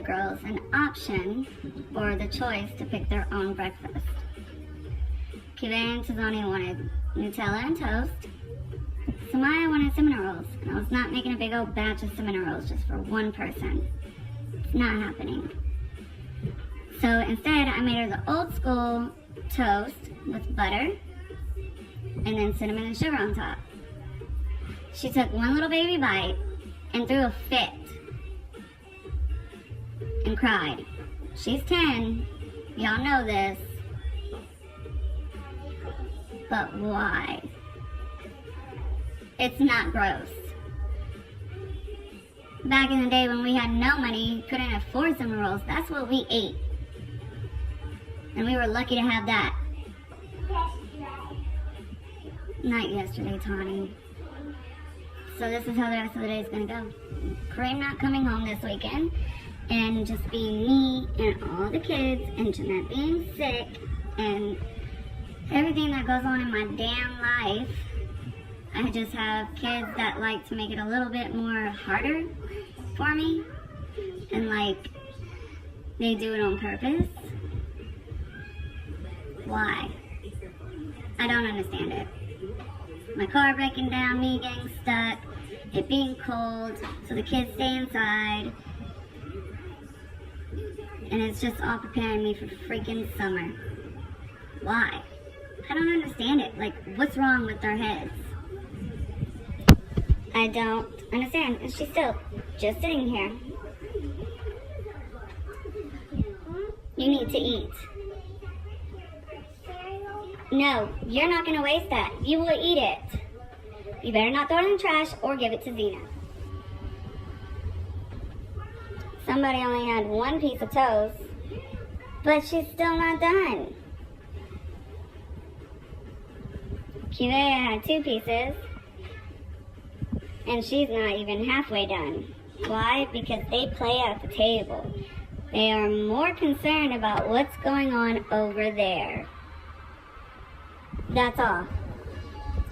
girls an option or the choice to pick their own breakfast. Kiva and Tizani wanted Nutella and toast. Samaya wanted cinnamon rolls, and I was not making a big old batch of cinnamon rolls just for one person. It's not happening. So instead, I made her the old school toast with butter and then cinnamon and sugar on top. She took one little baby bite and threw a fit and cried. She's 10. Y'all know this. But why? It's not gross. Back in the day when we had no money, couldn't afford cinnamon rolls, that's what we ate. And we were lucky to have that. Not yesterday, Tawny. So this is how the rest of the day is gonna go. Kareem not coming home this weekend, and just being me and all the kids, and Jeanette being sick, and everything that goes on in my damn life. I just have kids that like to make it a little bit more harder for me, and like they do it on purpose. Why? I don't understand it. My car breaking down, me getting stuck, it being cold, so the kids stay inside, and it's just all preparing me for freaking summer. Why? I don't understand it. Like, what's wrong with their heads? I don't understand. And she's still just sitting here. You need to eat. No, you're not going to waste that. You will eat it. You better not throw it in the trash or give it to Zena. Somebody only had one piece of toast, but she's still not done. Kiva had 2 pieces, and she's not even halfway done. Why? Because they play at the table. They are more concerned about what's going on over there. That's all.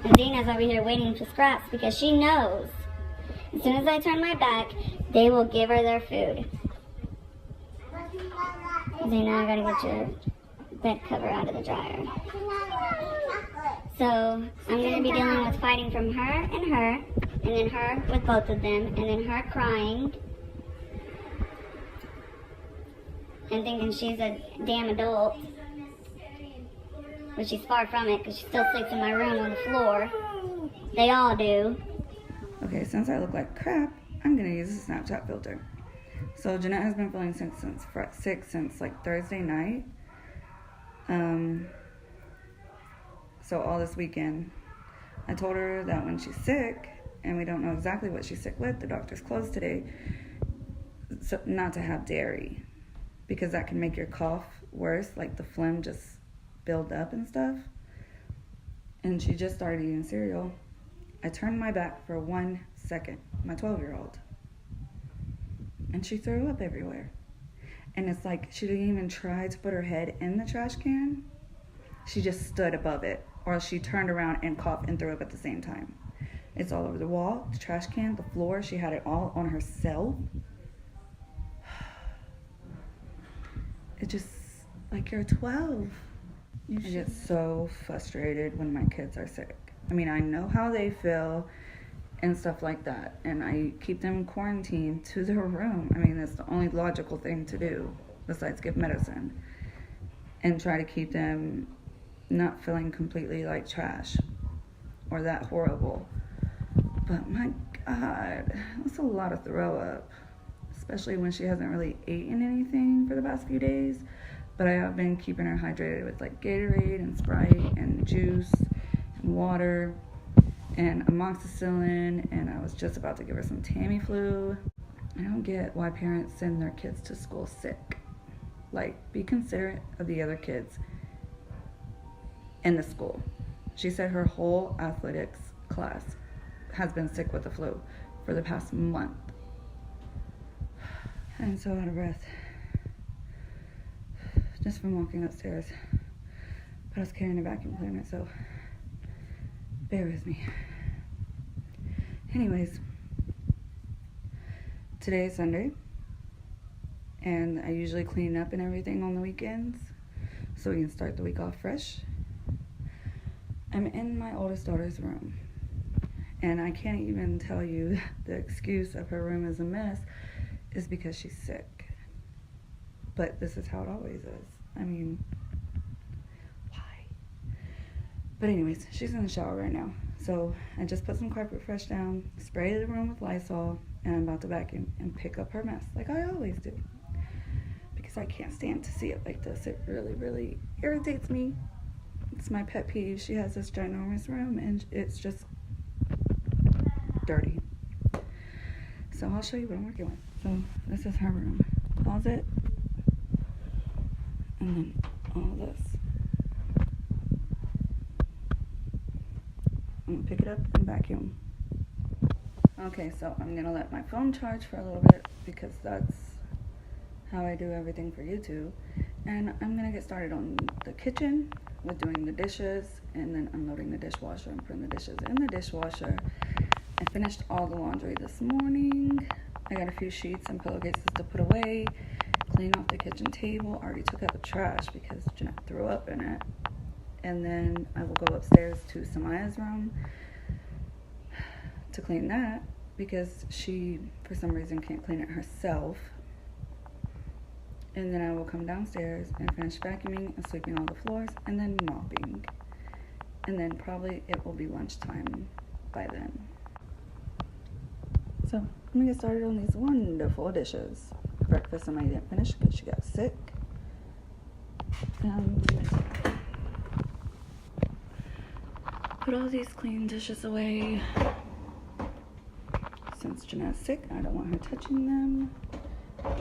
And Zena's over here waiting for scraps because she knows as soon as I turn my back, they will give her their food. Zena, I gotta get your bed cover out of the dryer. So I'm gonna be dealing with fighting from her, and then her with both of them, and then her crying and thinking she's a damn adult. But she's far from it because she still sleeps in my room on the floor. They all do. Okay, since I look like crap, I'm going to use a Snapchat filter. So Jeanette has been feeling sick since like Thursday night. So all this weekend, I told her that when she's sick, and we don't know exactly what she's sick with, the doctor's closed today, so not to have dairy. Because that can make your cough worse, like the phlegm just build up and stuff. And she just started eating cereal. I turned my back for 1 second, my 12-year-old, and she threw up everywhere. And it's like she didn't even try to put her head in the trash can. She just stood above it, or she turned around and coughed and threw up at the same time. It's all over the wall, the trash can, the floor. She had it all on herself. It just, like, you're 12. I get so frustrated when my kids are sick. I mean, I know how they feel and stuff like that, and I keep them quarantined to their room. I mean, that's the only logical thing to do besides give medicine, and try to keep them not feeling completely like trash or that horrible. But my God, that's a lot of throw up, especially when she hasn't really eaten anything for the past few days. But I have been keeping her hydrated with like Gatorade and Sprite and juice and water and amoxicillin, and I was just about to give her some Tamiflu. I don't get why parents send their kids to school sick. Like, be considerate of the other kids in the school. She said her whole athletics class has been sick with the flu for the past month. I'm so out of breath. Just from walking upstairs. But I was carrying a vacuum cleaner, so bear with me. Anyways, today is Sunday, and I usually clean up and everything on the weekends so we can start the week off fresh. I'm in my oldest daughter's room, and I can't even tell you the excuse of her room is a mess is because she's sick. But this is how it always is. I mean, why? But anyways, she's in the shower right now. So I just put some carpet fresh down, sprayed the room with Lysol, and I'm about to vacuum and pick up her mess like I always do. Because I can't stand to see it like this. It really, really irritates me. It's my pet peeve. She has this ginormous room and it's just dirty. So I'll show you what I'm working with. So this is her room. Closet. And then all this. I'm gonna pick it up and vacuum. Okay, so I'm gonna let my phone charge for a little bit because that's how I do everything for YouTube. And I'm gonna get started on the kitchen with doing the dishes and then unloading the dishwasher and putting the dishes in the dishwasher. I finished all the laundry this morning. I got a few sheets and pillowcases to put away. Clean off the kitchen table. Already took out the trash because Jeanette threw up in it. And then I will go upstairs to Samaya's room to clean that because she, for some reason, can't clean it herself. And then I will come downstairs and finish vacuuming and sweeping all the floors and then mopping. And then probably it will be lunchtime by then. So I'm gonna get started on these wonderful dishes. Breakfast Samaya didn't finish because she got sick. Put all these clean dishes away. Since Jeanette's sick, I don't want her touching them.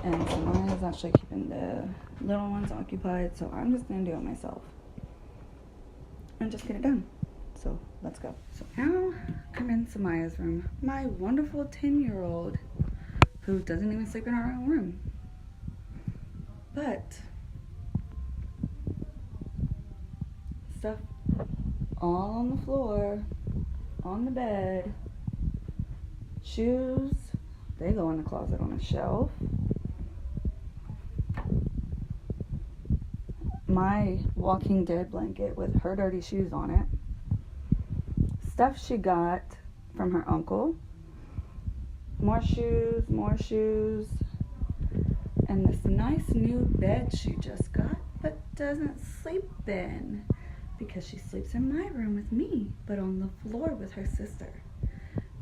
And Samaya's actually keeping the little ones occupied, so I'm just gonna do it myself and just get it done. So let's go. So now I'm in Samaya's room, my wonderful 10-year-old who doesn't even sleep in our own room. But stuff all on the floor, on the bed, shoes, they go in the closet on a shelf. My Walking Dead blanket with her dirty shoes on it. Stuff she got from her uncle. More shoes. And this nice new bed she just got, but doesn't sleep in. Because she sleeps in my room with me, but on the floor with her sister.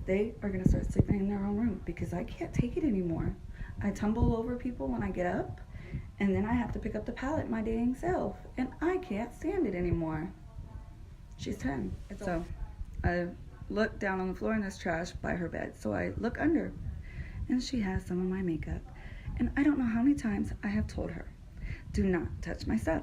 They are going to start sleeping in their own room because I can't take it anymore. I tumble over people when I get up, and then I have to pick up the pallet my dang self, and I can't stand it anymore. She's 10. So I look down on the floor and there's trash by her bed, so I look under, and she has some of my makeup. And I don't know how many times I have told her, do not touch my stuff.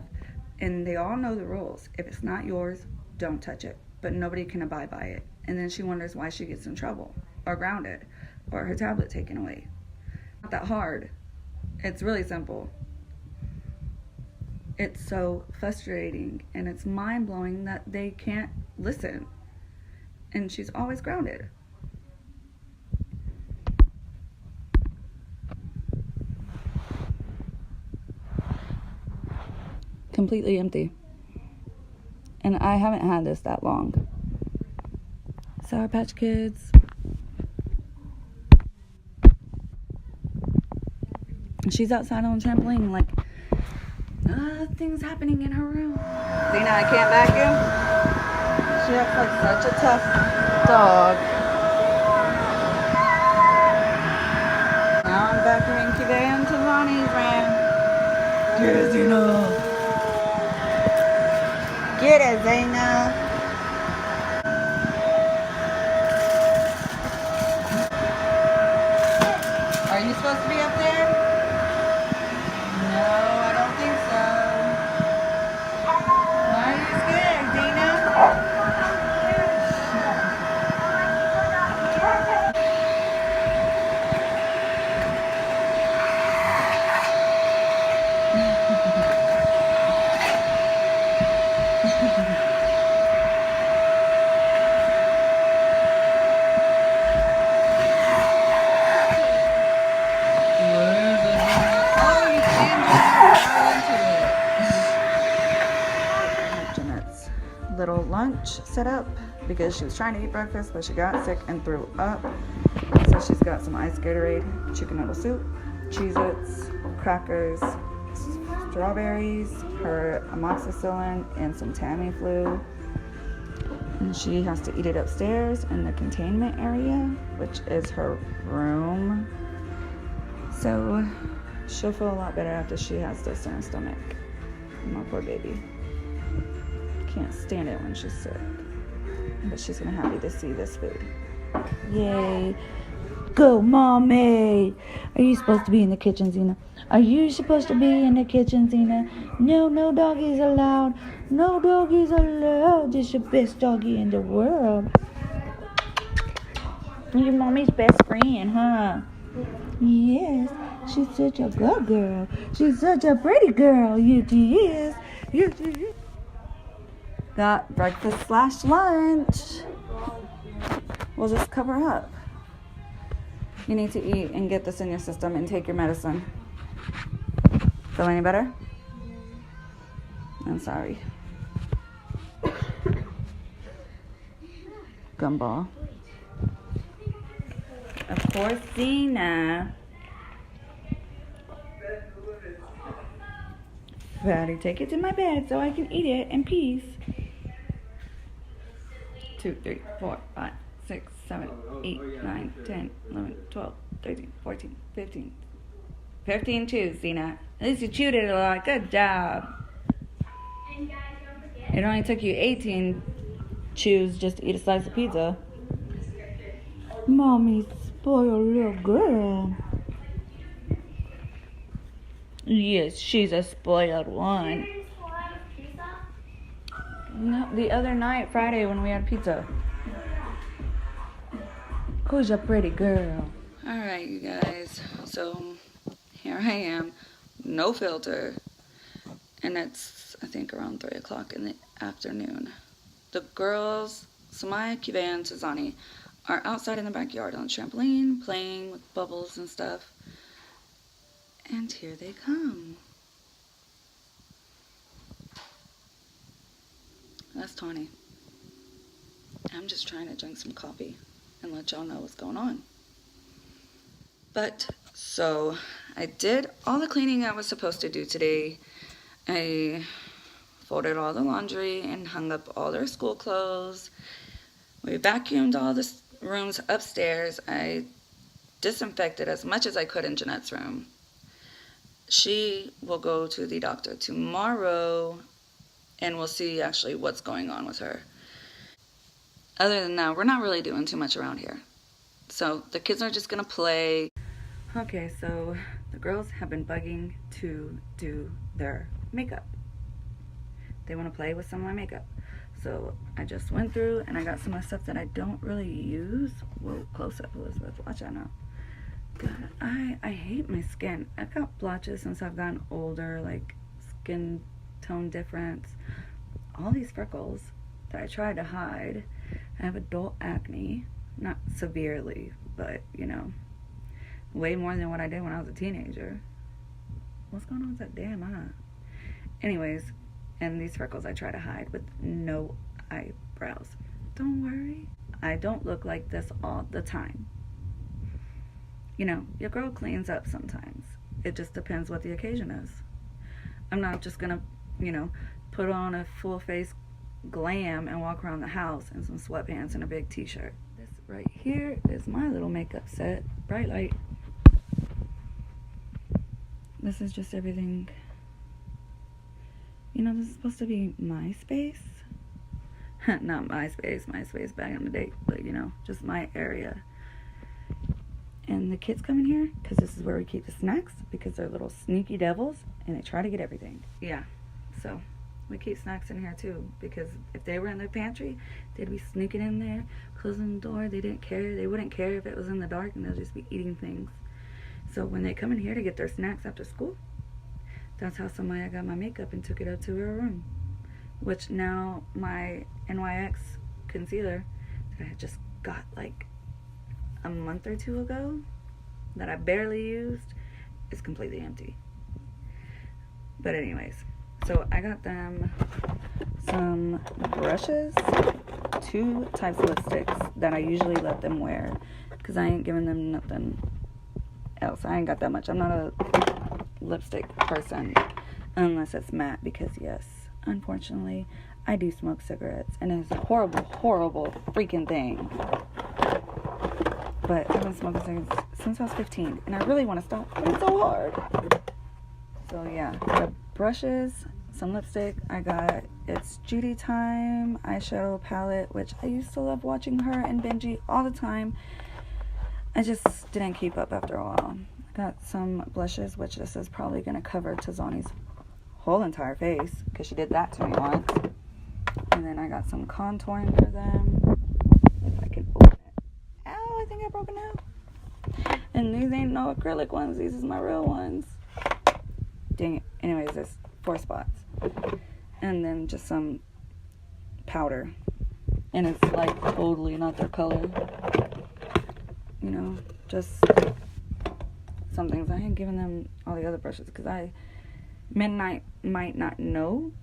And they all know the rules. If it's not yours, don't touch it. But nobody can abide by it. And then she wonders why she gets in trouble, or grounded, or her tablet taken away. Not that hard. It's really simple. It's so frustrating, and it's mind-blowing that they can't listen. And she's always grounded. Completely empty. And I haven't had this that long. Sour Patch Kids. And she's outside on the trampoline, like, things happening in her room. Zena, I can't vacuum. She acts like such a tough dog. Now I'm vacuuming Kivan to Lonnie's room. Get it, Zena. Get it, Zena. Are you supposed to be up there? No, I don't think so. Why are you scared, Zena? little lunch set up because she was trying to eat breakfast, but she got sick and threw up. So she's got some iced Gatorade, chicken noodle soup, Cheez-Its, crackers, strawberries, her amoxicillin, and some Tamiflu. And she has to eat it upstairs in the containment area, which is her room. So she'll feel a lot better after she has this in her stomach. My poor baby. Can't stand it when she's sick. But she's gonna be happy to see this food. Yay. Go, Mommy! Are you supposed to be in the kitchen, Zena? Are you supposed to be in the kitchen, Zena? No, no doggies allowed. No doggies allowed. Just the best doggy in the world. You're Mommy's best friend, huh? Yes. She's such a good girl. She's such a pretty girl. Yes, she is. Yes, she is. Got breakfast / lunch. We'll just cover up. You need to eat and get this in your system and take your medicine. Feel any better? I'm sorry. Gumball. Of course, Zena. Fatty, take it to my bed so I can eat it in peace. 2, 3, 4, 5, 6, 7, 8, 9, 10, 11, 12, 13, 14, 15. 15 chews, Zena. At least you chewed it a lot. Good job. It only took you 18 chews just to eat a slice of pizza. Mommy's spoiled little girl. Yes, she's a spoiled one. No, the other night, Friday, when we had pizza. Who's a pretty girl? Alright, you guys. So, here I am. No filter. And it's, I think, around 3 o'clock in the afternoon. The girls, Samaya, Kiva, and Tazani, are outside in the backyard on the trampoline, playing with bubbles and stuff. And here they come. That's Tawny. I'm just trying to drink some coffee and let y'all know what's going on. But, so, I did all the cleaning I was supposed to do today. I folded all the laundry and hung up all their school clothes. We vacuumed all the rooms upstairs. I disinfected as much as I could in Jeanette's room. She will go to the doctor tomorrow, and we'll see actually what's going on with her. Other than that, we're not really doing too much around here. So the kids are just gonna play. Okay, so the girls have been bugging to do their makeup. They want to play with some of my makeup. So I just went through and I got some of the stuff that I don't really use. Whoa, close up, Elizabeth. Watch out now. God, I hate my skin. I've got blotches since I've gotten older, like skin tone difference. All these freckles that I tried to hide. I have adult acne. Not severely, but, you know, way more than what I did when I was a teenager. What's going on with that damn eye? Anyways, and these freckles I try to hide with no eyebrows. Don't worry. I don't look like this all the time. You know, your girl cleans up sometimes. It just depends what the occasion is. I'm not just gonna, you know, put on a full face glam and walk around the house in some sweatpants and a big t-shirt. This right here is my little makeup set. Bright light. This is just everything. You know, this is supposed to be my space. Not my space back in the day, but you know, just my area. And the kids come in here because this is where we keep the snacks, because they're little sneaky devils and they try to get everything. Yeah, so we keep snacks in here too, because if they were in their pantry, they'd be sneaking in there, closing the door. They didn't care. They wouldn't care if it was in the dark, and they'll just be eating things. So when they come in here to get their snacks after school, that's how Samaya got my makeup and took it up to her room. Which now my NYX concealer that I just got like a month or two ago, that I barely used, is completely empty. But anyways, So I got them some brushes, 2 types of lipsticks that I usually let them wear, because I ain't giving them nothing else. I ain't got that much. I'm not a lipstick person unless it's matte, because yes, unfortunately, I do smoke cigarettes, and it's a horrible, horrible freaking thing. But I've been smoking cigarettes since I was 15, and I really want to stop, but it's so hard. So yeah, the brushes, some lipstick. I got It's Judy Time eyeshadow palette, which I used to love watching her and Benji all the time. I just didn't keep up after a while. I got some blushes, which this is probably going to cover Tazani's whole entire face, because she did that to me once. And then I got some contouring for them. If I can open it. Ow, I think I broke it out. And these ain't no acrylic ones. These is my real ones. Dang it. Anyways, there's 4 spots. And then just some powder. And it's like totally not their color. You know, just some things. I ain't giving them all the other brushes because Midnight might not notice,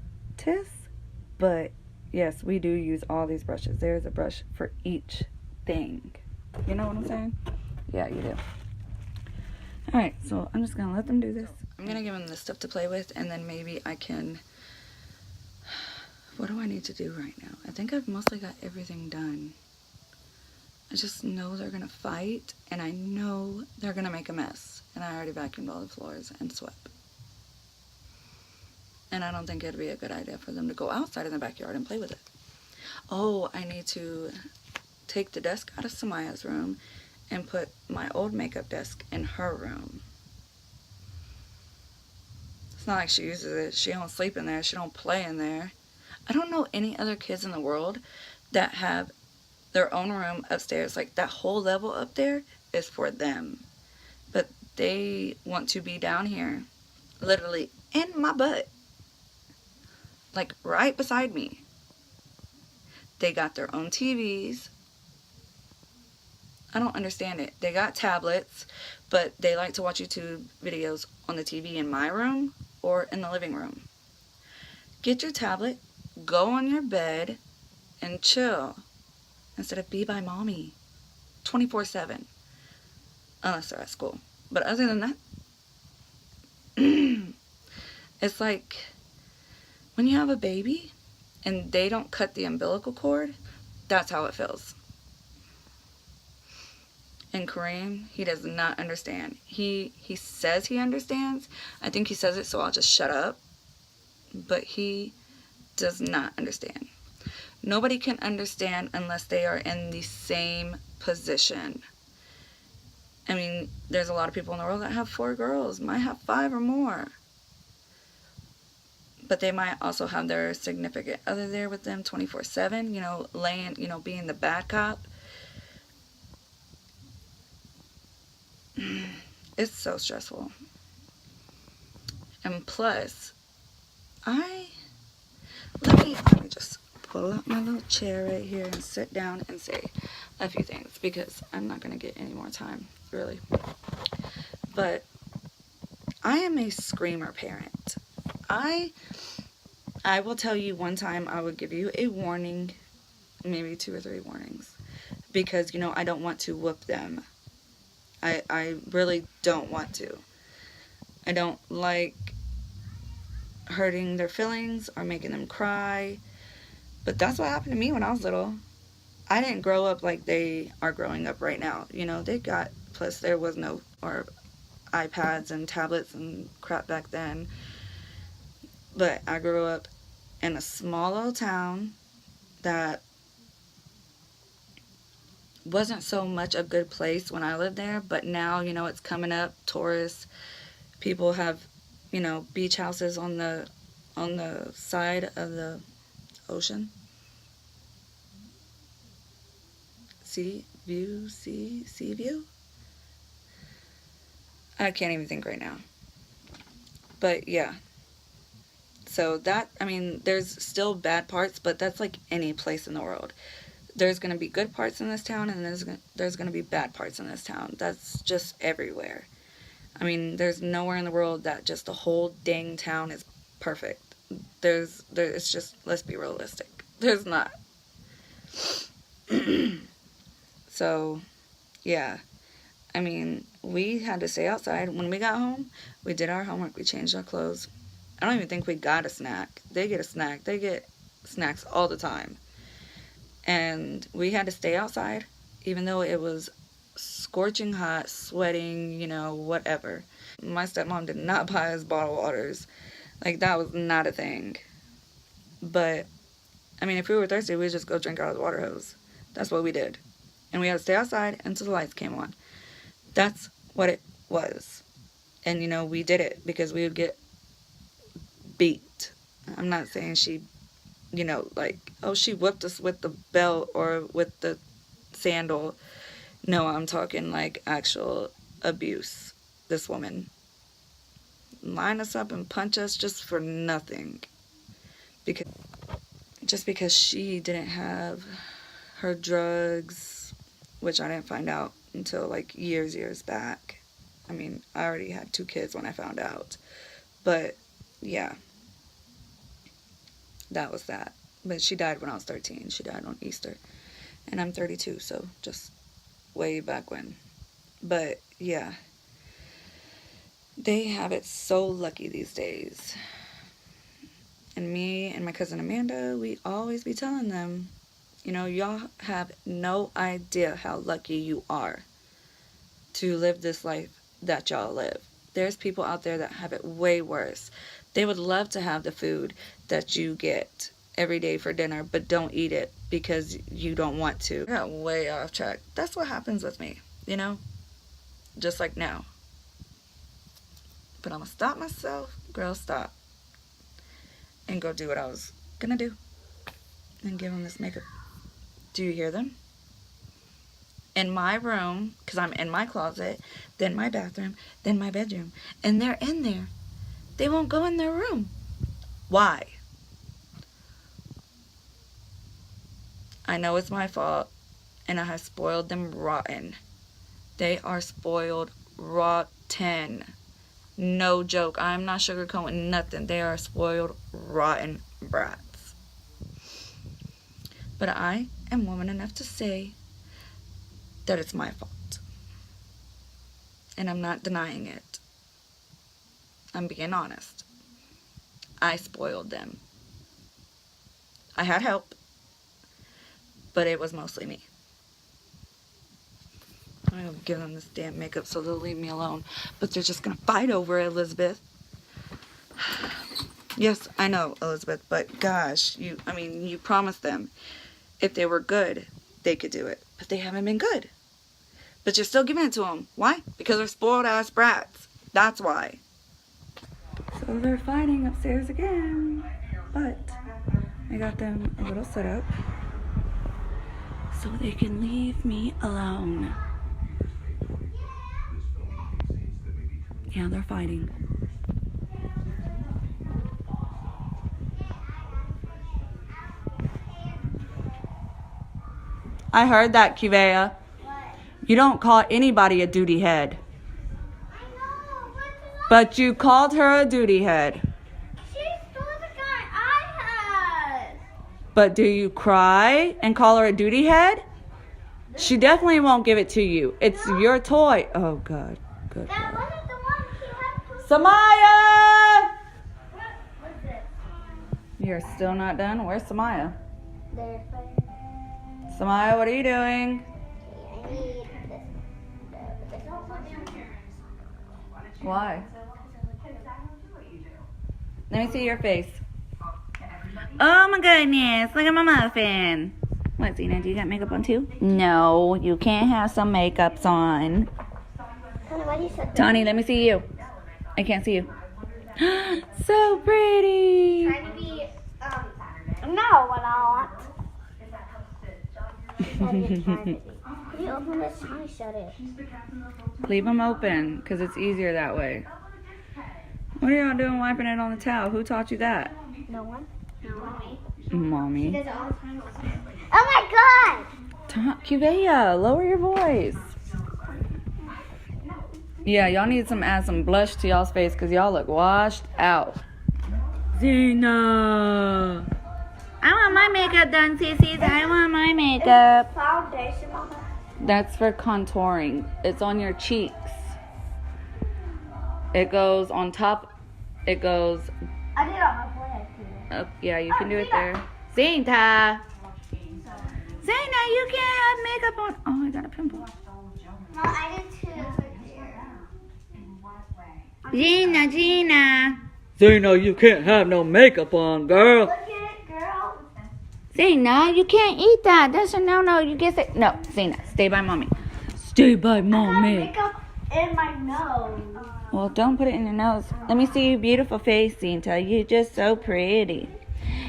but yes, we do use all these brushes. There's a brush for each thing. You know what I'm saying? Yeah, you do. Alright, so I'm just going to let them do this. I'm going to give them this stuff to play with, and then maybe I can... What do I need to do right now? I think I've mostly got everything done. I just know they're going to fight, and I know they're going to make a mess. And I already vacuumed all the floors and swept. And I don't think it'd be a good idea for them to go outside in the backyard and play with it. Oh, I need to take the desk out of Samaya's room and put my old makeup desk in her room. It's not like she uses it. She don't sleep in there. She don't play in there. I don't know any other kids in the world that have their own room upstairs. Like, that whole level up there is for them. But they want to be down here, literally in my butt. Like, right beside me. They got their own TVs. I don't understand it. They got tablets, but they like to watch YouTube videos on the TV in my room or in the living room. Get your tablet, go on your bed, and chill. Instead of be by mommy 24/7. Unless they're at school. But other than that, it's like when you have a baby and they don't cut the umbilical cord, that's how it feels. And Kareem, he does not understand. He says he understands. I think he says it so I'll just shut up. But he does not understand. Nobody can understand unless they are in the same position. I mean, there's a lot of people in the world that have 4 girls, might have 5 or more. But they might also have their significant other there with them 24/7, you know, laying, you know, being the bad cop. It's so stressful. And plus, let me just pull out my little chair right here and sit down and say a few things, because I'm not going to get any more time, really. But I am a screamer parent. I will tell you, one time I would give you a warning, maybe 2 or 3 warnings, because, you know, I don't want to whoop them. I really don't want to. I don't like hurting their feelings or making them cry. But that's what happened to me when I was little. I didn't grow up like they are growing up right now. You know, they got, plus there was no, or iPads and tablets and crap back then. But I grew up in a small little town that wasn't so much a good place when I lived there, but now, you know, it's coming up. Tourists, people have, you know, beach houses on the side of the ocean. Sea view. I can't even think right now. But yeah. So that, I mean, there's still bad parts, but that's like any place in the world. There's going to be good parts in this town, and there's going to be bad parts in this town. That's just everywhere. I mean, there's nowhere in the world that just the whole dang town is perfect. it's just, let's be realistic. There's not. So, yeah. I mean, we had to stay outside. When we got home, we did our homework. We changed our clothes. I don't even think we got a snack. They get a snack. They get snacks all the time. And we had to stay outside, even though it was scorching hot, sweating, you know, whatever. My stepmom did not buy us bottled waters. Like, that was not a thing. But, I mean, if we were thirsty, we'd just go drink out of the water hose. That's what we did. And we had to stay outside until the lights came on. That's what it was. And, you know, we did it because we would get beat. I'm not saying she, you know, like, oh, she whipped us with the belt or with the sandal. No, I'm talking like actual abuse. This woman line us up and punch us just for nothing. Because she didn't have her drugs, which I didn't find out until like years back. I mean, I already had 2 kids when I found out. But yeah, that was that. But she died when I was 13. She died on Easter. And I'm 32, so just way back when. But yeah, they have it so lucky these days. And me and my cousin Amanda, we always be telling them, you know, y'all have no idea how lucky you are to live this life that y'all live. There's people out there that have it way worse. They would love to have the food that you get every day for dinner, but don't eat it because you don't want to. I got way off track. That's what happens with me, you know? Just like now. But I'm gonna stop myself. Girl, stop. And go do what I was gonna do. And give them this makeup. Do you hear them? In my room, because I'm in my closet, then my bathroom, then my bedroom. And they're in there. They won't go in their room. Why? I know it's my fault, and I have spoiled them rotten. They are spoiled rotten. No joke. I'm not sugarcoating nothing. They are spoiled rotten brats. But I am woman enough to say that it's my fault. And I'm not denying it. I'm being honest. I spoiled them. I had help, but it was mostly me. I'm gonna give them this damn makeup so they'll leave me alone. But they're just gonna fight over it, Elizabeth. Yes, I know, Elizabeth, but gosh, you promised them if they were good, they could do it. But they haven't been good. But you're still giving it to them. Why? Because they're spoiled ass brats. That's why. So they're fighting upstairs again. But I got them a little setup so they can leave me alone. Yeah, they're fighting. I heard that, Kivea. You don't call anybody a duty head. I know, But you called her a duty head. she stole the guy I had. But do you cry and call her a duty head? She definitely won't give it to you. It's your toy. Oh, God. Good That God. wasn't the one she had. Samaya! What's it? You're still not done? Where's Samaya? There. Samaya, what are you doing? I need this. Why? Let me see your face. Oh my goodness, look at my muffin. What, Zena, do you got makeup on too? No, you can't have some makeups on. Why do you say that? Tony, let me see you. I can't see you. So pretty. Trying to be, no, what I want. Can you open this? Trying to shut it. Leave them open, because it's easier that way. What are y'all doing wiping it on the towel? Who taught you that? No one? No one. Mommy. Does it all the time. Oh my god! Kivea, lower your voice. Yeah, y'all need add some blush to y'all's face because y'all look washed out. Zena. I want my makeup done, sissies. I want my makeup. Foundation, Mama. That's for contouring. It's on your cheeks. It goes on top. It goes. I did it on my forehead too. Up. Yeah, you can do it there. Zena. Zena, you can't have makeup on. Oh, I got a pimple. Mom, I did too. Gina. Zena, you can't have no makeup on, girl. Look at it, girl. Zena, you can't eat that. That's a no-no. You get it. No, Zena, stay by mommy. Stay by I have mommy. makeup in my nose. Well, don't put it in your nose. Let me see your beautiful face, Zena. You're just so pretty.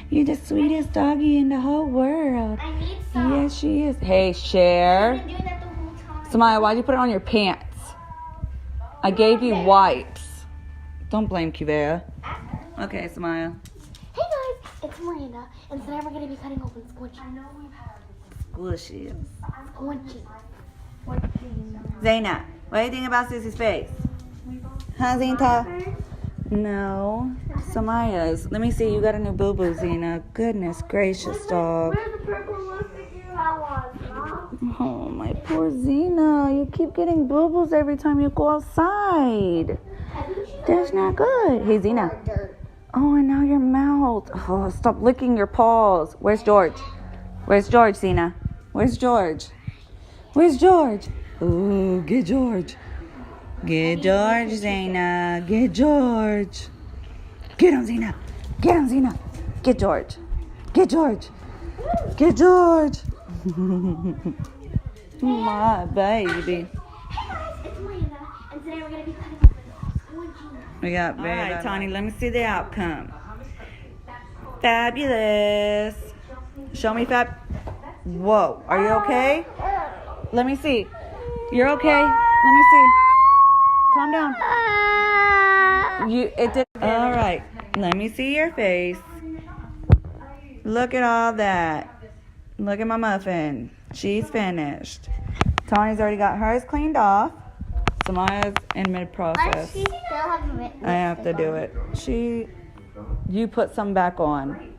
You're the sweetest doggy in the whole world. I need some. Yes, she is. Hey, Cher. I've been doing that the whole time. Samaya, why'd you put it on your pants? I gave you wipes. Don't blame Kivea. Okay, Samaya. Hey guys, it's Miranda, and today we're gonna be cutting open squishy. Squishy. Squishy. Zena, what do you think about Sissy's face? Huh, Zena? No. Samaya's. Let me see. You got a new boo-boo, Zena. Goodness gracious, dog. Where's the purple lipstick you have on, Mom? Oh, my poor Zena. You keep getting boo-boos every time you go outside. That's not good. Hey, Zena. Oh, and now your mouth. Oh, stop licking your paws. Where's George? Where's George, Zena? Where's George? Where's George? Ooh, get George. Get George, Zena. Get George. Get him, Zena. Get him, Zena. Get George. Get George. Get George. My baby. Hey guys, it's Miranda, and today we're gonna be cutting open squishy. We got very. All right, Tawny, let me see the outcome. Fabulous. Show me Fab. Whoa, are you okay? Let me see. You're okay? Let me see. Calm down. It did. All right. Let me see your face. Look at all that. Look at my muffin. She's finished. Tawny's already got hers cleaned off. Samaya's in mid-process. She still has lipstick I have to do it. You put some back on.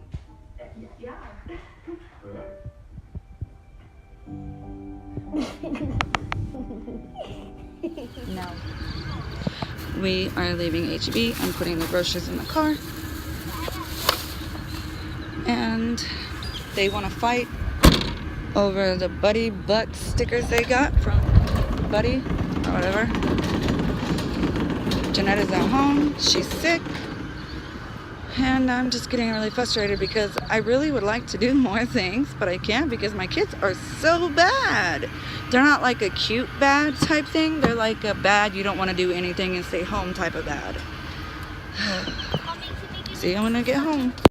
No. We are leaving HEB. I'm putting the groceries in the car. And they want to fight over the Buddy Butt stickers they got from Buddy or whatever. Janetta's at home. She's sick. And I'm just getting really frustrated because I really would like to do more things, but I can't because my kids are so bad. They're not like a cute bad type thing. They're like a bad, you don't want to do anything and stay home type of bad. See you when I get home.